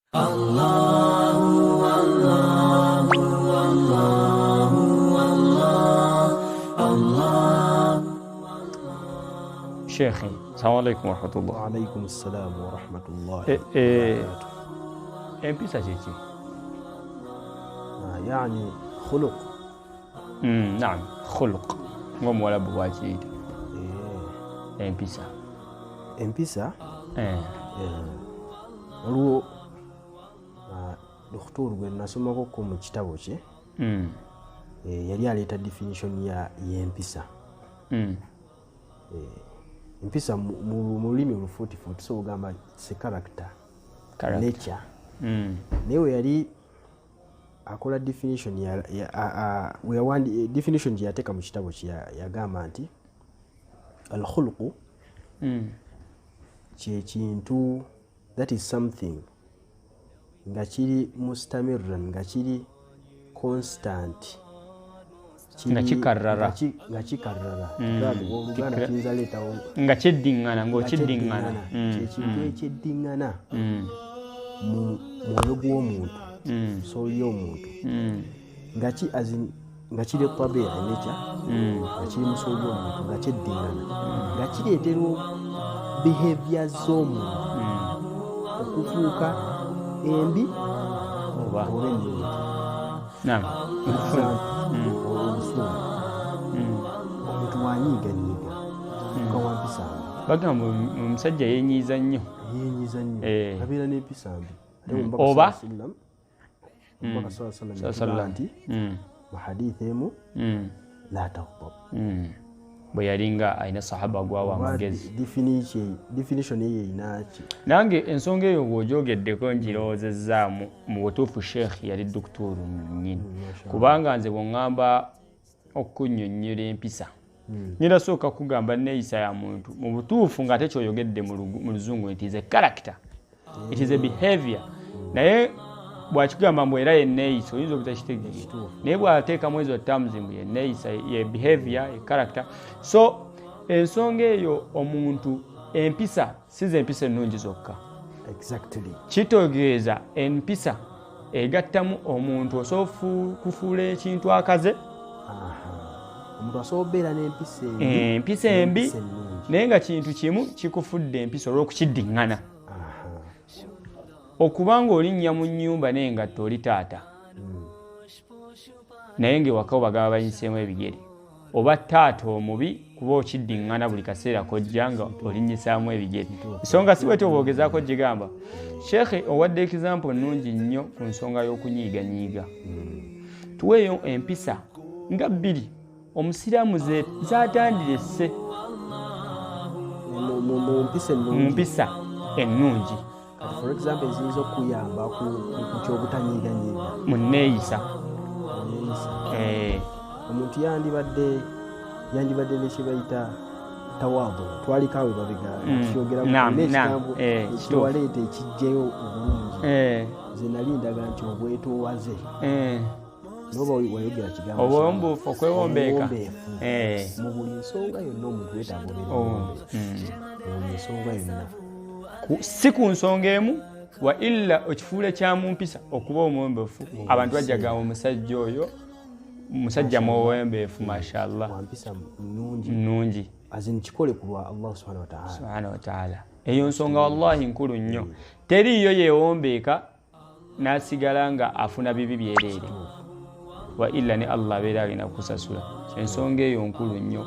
شيخي السلام عليكم ورحمة الله. وعليكم السلام ورحمة الله وبركاته. empisa kiki? يعني خلق. نعم خلق ngomuwala bwakiyita empisa. empisa waliwo doktor gwe nasomako mu kitabo kye yali aleeta definition y'empisa. empisa mu lulimi olufuutifuuti so ogamba it's a character. nature. naye we yali akola definition definition gye yateeka mu kitabo kye yagamba nti al-khulqu kintu that is something nga kiri mustamirran, nga kiri constant, nga kikarrara, nga kyeddingana, ng'okyeddingana kyekintu ekyeddingana mu mwoyo gw'omuntu, soul y'omuntu, nga kiri tabia nature, nga kiri mu soul y'omuntu, nga kyeddingana, nga kireetera behavior z'omuntu okufuuka embi oba ennungi. obusungu omuntu wanyiiganyiiga fuuka wa mpisa mbi. bagamba omusajja yenyiiza nnyo abeera n'empisa mbi. oba omubaka sallam nti mu hadithi emu la taghdab. bwe yalinga alina sahaba gwawa amagezi. definition ye yinaki. nange ensonga eyo bw'ogyogeddeko ngirowoozezaamu mu butuufu sheekh yali dokitoro nnyini, kubanga nze bw'oŋŋamba okunnyonnyola empisa nyirasooka kugamba neeyisa ya muntu mu butuufu ng'ate kyoyogedde mu luzungu it is a character, it is a behavior. naye bwakigamba mbu era yenneeyisa oyinza obutakitegeera, naye bw'ateekamu ezo terms mbu yenneeyisa ye behavior, ye character. So ensonga eyo omuntu empisa si ze empisa ennungi zokka. Exactly. Kitegeeza empisa egattamu omuntu osobola kufuula ekintu akaze. omuntu asobola obeera n'empisa empisa embi naye nga kintu kimu kikufudde empisa olw'okukiddiŋŋana. okubanga olinnya mu nnyumba naye nga toli taata naye ng'ewaka bagaba bayinseemu ebigere, oba taata omubi kuba okiddiŋŋana buli kaseera kojja nga olinyisaamu ebigere. ensonga si bwetyo bwogezaako gigamba. sheekhe owadde example nnungi nnyo ku nsonga y'okunyiiganyiiga. tuweeyo empisa nga bbiri omusiraamu zaatandire mu mpisa ennungi. For example, eziyinza okuyamba ku kyobutanyiiganyiiga mu nneeyisa. omuntu yandibadde nekye bayita tawaadu. twaliko awe babigakyogeramu kitwaleeta ekijjayo obulungi. nze nali ndaga nti obwetoowaze noba wayogera kigambo obwombuufu, okwewombeeka mu buli nsonga yonna omuntu weetaaga obeera mu buli nsonga yonna, si ku nsonga emu wa illa okifuula kya mu mpisa okuba omwombeefu. abantu bajjagamba omusajja oyo musajja muwembeefu mashallah, wampisa nnungi kikole ku lwa Allah subhanahu wa ta'ala. eyo nsonga wallahi nkulu nnyo. teriiyo yeewombeeka n'asigala nga afuna bibi byereere, wa illa ne Allah abeera alina kusasula. ensonga eyo nkulu nnyo.